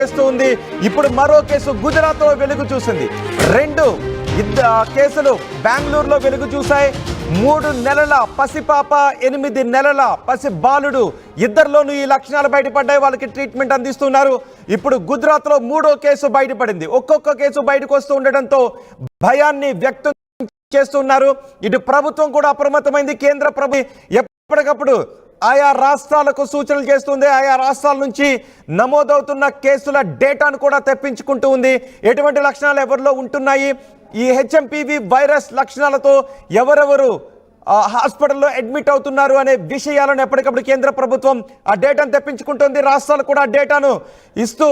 ఉంది. ఇప్పుడు మరో కేసు గుజరాత్ లో వెలుగు చూసింది. రెండు కేసులు బెంగళూరులో వెలుగు చూశాయి. 3 నెలల పసిపాప, 8 నెలల పసి బాలుడు, ఇద్దరిలోనూ ఈ లక్షణాలు బయటపడ్డాయి. వాళ్ళకి ట్రీట్మెంట్ అందిస్తున్నారు. ఇప్పుడు గుజరాత్ లో 3వ కేసు బయటపడింది. ఒక్కొక్క కేసు బయటకు వస్తూ ఉండడంతో భయాన్ని వ్యక్తం చేస్తున్నారు. ఇటు ప్రభుత్వం కూడా అప్రమత్తమైంది. కేంద్ర ప్రభుత్వం ఎప్పటికప్పుడు ఆయా రాష్ట్రాలకు సూచనలు చేస్తుంది. ఆయా రాష్ట్రాల నుంచి నమోదవుతున్న కేసుల డేటాను కూడా తెప్పించుకుంటూ ఉంది. ఎటువంటి లక్షణాలు ఎవరిలో ఉంటున్నాయి, ఈ హెచ్ఎంపీవీ వైరస్ లక్షణాలతో ఎవరెవరు హాస్పిటల్లో అడ్మిట్ అవుతున్నారు అనే విషయాలను ఎప్పటికప్పుడు కేంద్ర ప్రభుత్వం ఆ డేటాను తెప్పించుకుంటుంది. రాష్ట్రాలు కూడా ఆ డేటాను ఇస్తూ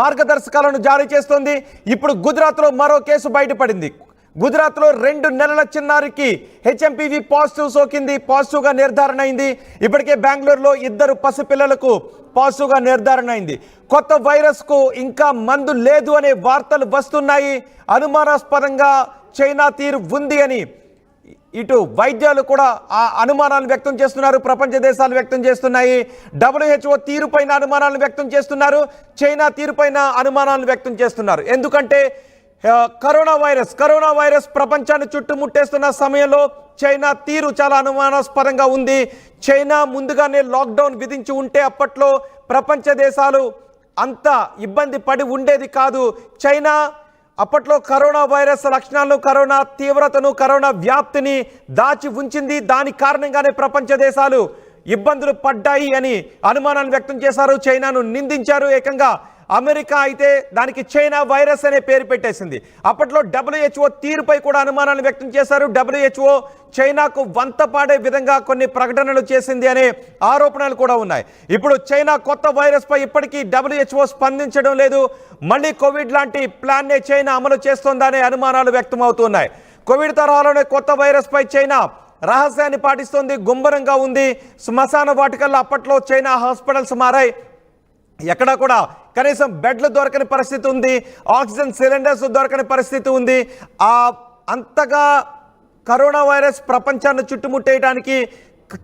మార్గదర్శకాలను జారీ చేస్తుంది. ఇప్పుడు గుజరాత్లో మరో కేసు బయటపడింది. గుజరాత్లో 2 నెలల చిన్నారికి హెచ్ఎంపీవీ పాజిటివ్ సోకింది. పాజిటివ్గా నిర్ధారణ అయింది. ఇప్పటికే బెంగళూరులో 2 పసిపిల్లలకు పాజిటివ్గా నిర్ధారణ అయింది. కొత్త వైరస్కు ఇంకా మందు లేదు అనే వార్తలు వస్తున్నాయి. అనుమానాస్పదంగా చైనా తీరు ఉంది అని ఇటు వైద్యాలు కూడా ఆ అనుమానాలు వ్యక్తం చేస్తున్నారు. ప్రపంచ దేశాలు వ్యక్తం చేస్తున్నాయి. WHO తీరుపైన అనుమానాలు వ్యక్తం చేస్తున్నారు. చైనా తీరుపైన అనుమానాలు వ్యక్తం చేస్తున్నారు. ఎందుకంటే కరోనా వైరస్ ప్రపంచాన్ని చుట్టుముట్టేస్తున్న సమయంలో చైనా తీరు చాలా అనుమానాస్పదంగా ఉంది. చైనా ముందుగానే లాక్డౌన్ విధించి ఉంటే అప్పట్లో ప్రపంచ దేశాలు అంత ఇబ్బంది పడి ఉండేది కాదు. చైనా అప్పట్లో కరోనా వైరస్ లక్షణాలను, కరోనా తీవ్రతను, కరోనా వ్యాప్తిని దాచి ఉంచింది. దాని కారణంగానే ప్రపంచ దేశాలు ఇబ్బందులు పడ్డాయి అని అనుమానాలు వ్యక్తం చేశారు. చైనాను నిందించారు. ఏకంగా అమెరికా అయితే దానికి చైనా వైరస్ అనే పేరు పెట్టేసింది. అప్పట్లో WHO తీరుపై కూడా అనుమానాలు వ్యక్తం చేశారు. WHO చైనాకు వంతపాడే విధంగా కొన్ని ప్రకటనలు చేసింది అనే ఆరోపణలు కూడా ఉన్నాయి. ఇప్పుడు చైనా కొత్త వైరస్ పై ఇప్పటికీ WHO స్పందించడం లేదు. మళ్ళీ కోవిడ్ లాంటి ప్లాన్నే చైనా అమలు చేస్తోందనే అనుమానాలు వ్యక్తం అవుతున్నాయి. కోవిడ్ తరహాలోనే కొత్త వైరస్ పై చైనా రహస్యాన్ని పాటిస్తోంది. గుంభనంగా ఉంది. శ్మశాన వాటికల్లో అప్పట్లో చైనా హాస్పిటల్స్ మారాయి. ఎక్కడా కూడా కనీసం బెడ్లు దొరకని పరిస్థితి ఉంది. ఆక్సిజన్ సిలిండర్స్ దొరకని పరిస్థితి ఉంది. అంతగా కరోనా వైరస్ ప్రపంచాన్ని చుట్టుముట్టేయడానికి,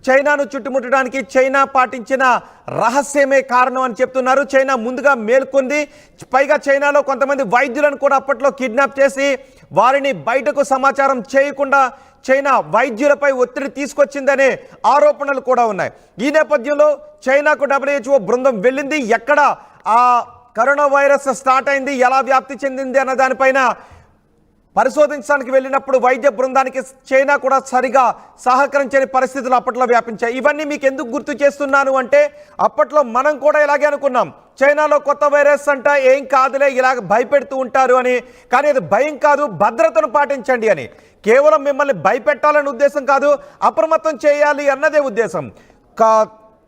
చైనాను చుట్టుముట్టడానికి చైనా పాటించిన రహస్యమే కారణం అని చెప్తున్నారు. చైనా ముందుగా మేల్కొంది. పైగా చైనాలో కొంతమంది వైద్యులను కూడా అప్పట్లో కిడ్నాప్ చేసి వారిని బయటకు సమాచారం చేయకుండా చైనా వైద్యులపై ఒత్తిడి తీసుకొచ్చిందనే ఆరోపణలు కూడా ఉన్నాయి. ఈ నేపథ్యంలో చైనాకు WHO బృందం వెళ్ళింది. ఎక్కడ ఆ కరోనా వైరస్ స్టార్ట్ అయింది, ఎలా వ్యాప్తి చెందింది అన్న దానిపైన పరిశోధించడానికి వెళ్ళినప్పుడు వైద్య బృందానికి చైనా కూడా సరిగా సహకరించని పరిస్థితులు అప్పట్లో వ్యాపించాయి. ఇవన్నీ మీకు ఎందుకు గుర్తు చేస్తున్నాను అంటే, అప్పట్లో మనం కూడా ఇలాగే అనుకున్నాం. చైనాలో కొత్త వైరస్ అంట, ఏం కాదులే, ఇలాగ భయపెడుతూ ఉంటారు అని. కానీ అది భయం కాదు, భద్రతను పాటించండి అని. కేవలం మిమ్మల్ని భయపెట్టాలనే ఉద్దేశం కాదు, అప్రమత్తం చేయాలి అన్నదే ఉద్దేశం.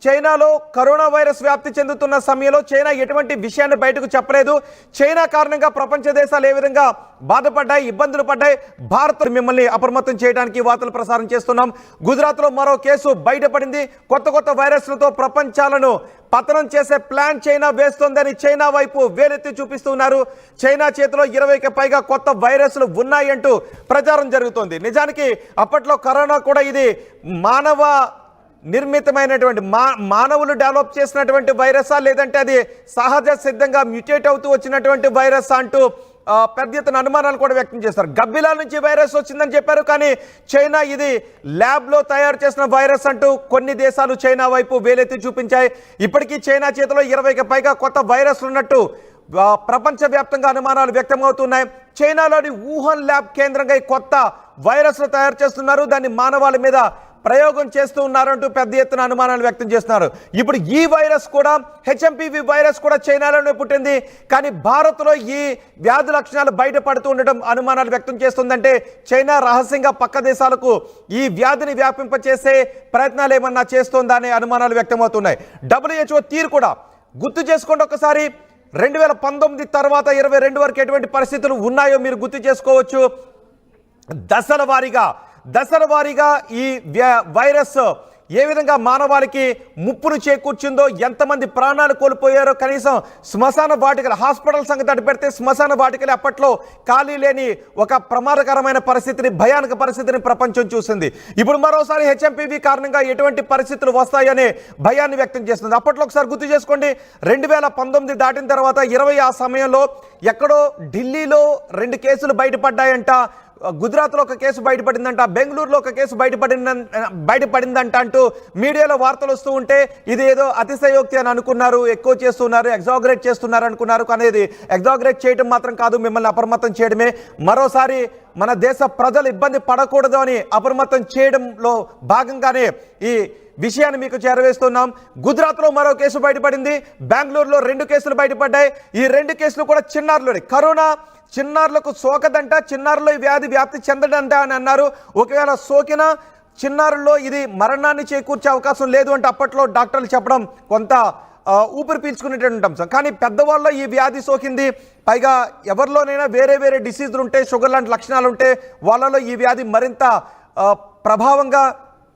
చైనాలో కరోనా వైరస్ వ్యాప్తి చెందుతున్న సమయంలో చైనా ఎటువంటి విషయాన్ని బయటకు చెప్పలేదు. చైనా కారణంగా ప్రపంచ దేశాలు ఏ విధంగా బాధపడ్డాయి, ఇబ్బందులు పడ్డాయి. భారత్ మిమ్మల్ని అప్రమత్తం చేయడానికి వార్తలు ప్రసారం చేస్తున్నాం. గుజరాత్లో మరో కేసు బయటపడింది. కొత్త వైరస్లతో ప్రపంచాలను పతనం చేసే ప్లాన్ చైనా వేస్తోందని చైనా వైపు వేలెత్తి చూపిస్తున్నారు. చైనా చేతిలో 20కి పైగా కొత్త వైరస్లు ఉన్నాయంటూ ప్రచారం జరుగుతోంది. నిజానికి అప్పట్లో కరోనా కూడా ఇది మానవ నిర్మితమైనటువంటి మానవులు డెవలప్ చేసినటువంటి వైరసా, లేదంటే అది సహజ సిద్ధంగా మ్యూటేట్ అవుతూ వచ్చినటువంటి వైరస్ అంటూ పెద్ద ఎత్తున అనుమానాలు కూడా వ్యక్తం చేస్తారు. గబ్బిలా నుంచి వైరస్ వచ్చిందని చెప్పారు. కానీ చైనా ఇది ల్యాబ్లో తయారు చేసిన వైరస్ అంటూ కొన్ని దేశాలు చైనా వైపు వేలెత్తి చూపించాయి. ఇప్పటికీ చైనా చేతిలో 20కి పైగా కొత్త వైరస్లు ఉన్నట్టు ప్రపంచవ్యాప్తంగా అనుమానాలు వ్యక్తమవుతున్నాయి. చైనాలోని వుహాన్ ల్యాబ్ కేంద్రంగా కొత్త వైరస్లు తయారు చేస్తున్నారు. దాన్ని మానవాళి మీద ప్రయోగం చేస్తూ ఉన్నారంటూ పెద్ద ఎత్తున అనుమానాలు వ్యక్తం చేస్తున్నారు. ఇప్పుడు ఈ వైరస్ కూడా, హెచ్ఎంపీవీ వైరస్ కూడా చైనాలోనే పుట్టింది. కానీ భారత్లో ఈ వ్యాధి లక్షణాలు బయటపడుతూ ఉండడం అనుమానాలు వ్యక్తం చేస్తుందంటే చైనా రహస్యంగా పక్క దేశాలకు ఈ వ్యాధిని వ్యాపింపచేసే ప్రయత్నాలు ఏమన్నా చేస్తోందా అనే అనుమానాలు వ్యక్తమవుతున్నాయి. WHO తీరు కూడా గుర్తు చేసుకోండి ఒకసారి. 2019 తర్వాత 22 వరకు ఎటువంటి పరిస్థితులు ఉన్నాయో మీరు గుర్తు చేసుకోవచ్చు. దశల వారీగా ఈ వైరస్ ఏ విధంగా మానవాళికి ముప్పును చేకూర్చిందో, ఎంతమంది ప్రాణాలు కోల్పోయారో, కనీసం శ్మశాన వాటికలు, హాస్పిటల్ సంగతి అటు పెడితే శ్మశాన వాటికలు అప్పట్లో ఖాళీ లేని ఒక ప్రమాదకరమైన పరిస్థితిని, భయానక పరిస్థితిని ప్రపంచం చూసింది. ఇప్పుడు మరోసారి హెచ్ఎంపీవీ కారణంగా ఎటువంటి పరిస్థితులు వస్తాయనే భయాన్ని వ్యక్తం చేస్తుంది. అప్పట్లో ఒకసారి గుర్తు చేసుకోండి, 2019 దాటిన తర్వాత 20 ఆ సమయంలో ఎక్కడో ఢిల్లీలో 2 కేసులు బయటపడ్డాయంట, గుజరాత్లో ఒక కేసు బయటపడిందంట, బెంగళూరులో ఒక కేసు బయటపడిందంట అంటూ మీడియాలో వార్తలు వస్తూ ఉంటే ఇది ఏదో అతిశయోక్తి అని అనుకున్నారు, ఎక్కువ చేస్తున్నారు, ఎగ్జాగరేట్ చేస్తున్నారు అనుకున్నారు. అనేది ఎగ్జాగరేట్ చేయడం మాత్రం కాదు, మిమ్మల్ని అప్రమత్తం చేయడమే. మరోసారి మన దేశ ప్రజలు ఇబ్బంది పడకూడదు అని అప్రమత్తం చేయడంలో భాగంగానే ఈ విషయాన్ని మీకు చేరవేస్తున్నాం. గుజరాత్లో మరో కేసు బయటపడింది, బెంగళూరులో 2 కేసులు బయటపడ్డాయి. ఈ 2 కేసులు కూడా చిన్నారులోనే. కరోనా చిన్నారులకు సోకదంట, చిన్నారులో ఈ వ్యాధి వ్యాప్తి చెందదంట అని అన్నారు. ఒకవేళ సోకినా చిన్నారుల్లో ఇది మరణాన్ని చేకూర్చే అవకాశం లేదు అంటే అప్పట్లో డాక్టర్లు చెప్పడం కొంత ఊపిరి పీల్చుకునేటువంటి అంశం. కానీ పెద్దవాళ్ళలో ఈ వ్యాధి సోకింది, పైగా ఎవరిలోనైనా వేరే వేరే డిసీజులు ఉంటే, షుగర్ లాంటి లక్షణాలు ఉంటే వాళ్ళలో ఈ వ్యాధి మరింత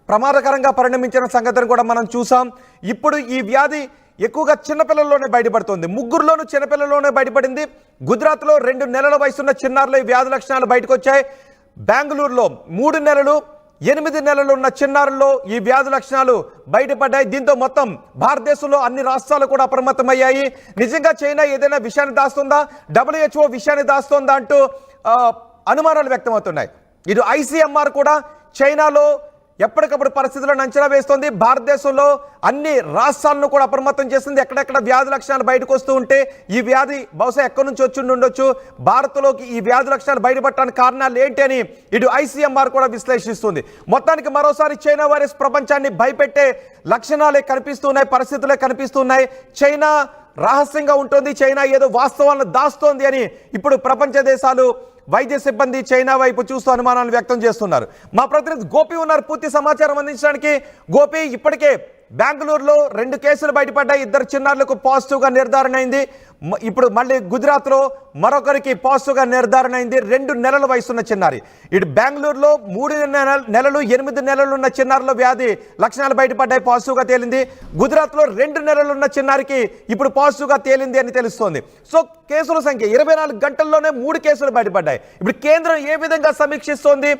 ప్రమాదకరంగా పరిణమించిన సంగతిని కూడా మనం చూసాం. ఇప్పుడు ఈ వ్యాధి ఎక్కువగా చిన్నపిల్లల్లోనే బయటపడుతుంది. 3లోనూ చిన్నపిల్లల్లోనే బయటపడింది. గుజరాత్లో 2 నెలల వయసున్న చిన్నారులో ఈ వ్యాధి లక్షణాలు బయటకు వచ్చాయి. బెంగళూరులో 3 నెలలు 8 నెలలు ఉన్న చిన్నారుల్లో ఈ వ్యాధి లక్షణాలు బయటపడ్డాయి. దీంతో మొత్తం భారతదేశంలో అన్ని రాష్ట్రాలు కూడా అప్రమత్తమయ్యాయి. నిజంగా చైనా ఏదైనా విషయాన్ని దాస్తుందా, WHO విషయాన్ని దాస్తుందా అంటూ అనుమానాలు వ్యక్తమవుతున్నాయి. ఇటు ICMR కూడా చైనాలో ఎప్పటికప్పుడు పరిస్థితులను అంచనా వేస్తోంది. భారతదేశంలో అన్ని రాష్ట్రాలను కూడా అప్రమత్తం చేస్తుంది. ఎక్కడెక్కడ వ్యాధి లక్షణాలు బయటకు వస్తూ ఉంటే ఈ వ్యాధి బహుశా ఎక్కడి నుంచి వచ్చి ఉండొచ్చు, భారత్లోకి ఈ వ్యాధి లక్షణాలు బయటపడటానికి కారణాలు ఏంటి అని ఇటు ICMR కూడా విశ్లేషిస్తుంది. మొత్తానికి మరోసారి చైనా వైరస్ ప్రపంచాన్ని భయపెట్టే లక్షణాలే కనిపిస్తున్నాయి, పరిస్థితులే కనిపిస్తున్నాయి. చైనా రహస్యంగా ఉంటుంది, చైనా ఏదో వాస్తవాలను దాస్తోంది అని ఇప్పుడు ప్రపంచ దేశాలు, వైద్య సిబ్బంది చైనా వైపు చూస్తూ అనుమానాలు వ్యక్తం చేస్తున్నారు. మా ప్రతినిధి గోపి ఉన్నారు పూర్తి సమాచారం అందించడానికి. గోపి, ఇప్పటికే బెంగళూరులో 2 కేసులు బయటపడ్డాయి, 2 చిన్నారులకు పాజిటివ్గా నిర్ధారణ అయింది. ఇప్పుడు మళ్ళీ గుజరాత్లో మరొకరికి పాజిటివ్గా నిర్ధారణ అయింది, 2 నెలల వయసున్న చిన్నారి. ఇటు బెంగళూరులో 3 నెలలు 8 నెలలు ఉన్న చిన్నారులో వ్యాధి లక్షణాలు బయటపడ్డాయి, పాజిటివ్గా తేలింది. గుజరాత్లో 2 నెలలు ఉన్న చిన్నారికి ఇప్పుడు పాజిటివ్గా తేలింది అని తెలుస్తోంది. సో కేసుల సంఖ్య 24 గంటల్లోనే 3 కేసులు బయటపడ్డాయి. ఇప్పుడు కేంద్రం ఏ విధంగా సమీక్షిస్తోంది?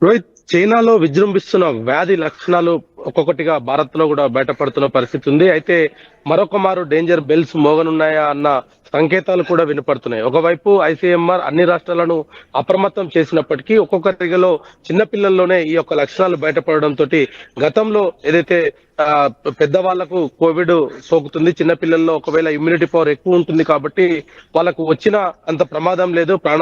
రోహిత్, చైనాలో విజృంభిస్తున్న వ్యాధి లక్షణాలు ఒక్కొక్కటిగా భారత్ లో కూడా బయటపడుతున్న పరిస్థితి ఉంది. అయితే మరొక మారు డేంజర్ బెల్స్ మోగనున్నాయా అన్న సంకేతాలు కూడా వినపడుతున్నాయి. ఒకవైపు ICMR అన్ని రాష్ట్రాలను అప్రమత్తం చేసినప్పటికీ ఒక్కొక్కటిలో చిన్నపిల్లల్లోనే ఈ యొక్క లక్షణాలు బయటపడడంతో గతంలో ఏదైతే పెద్దవాళ్లకు కోవిడ్ సోకుతుంది, చిన్నపిల్లల్లో ఒకవేళ ఇమ్యూనిటీ పవర్ ఎక్కువ ఉంటుంది కాబట్టి వాళ్ళకు వచ్చిన అంత ప్రమాదం లేదు, ప్రాణ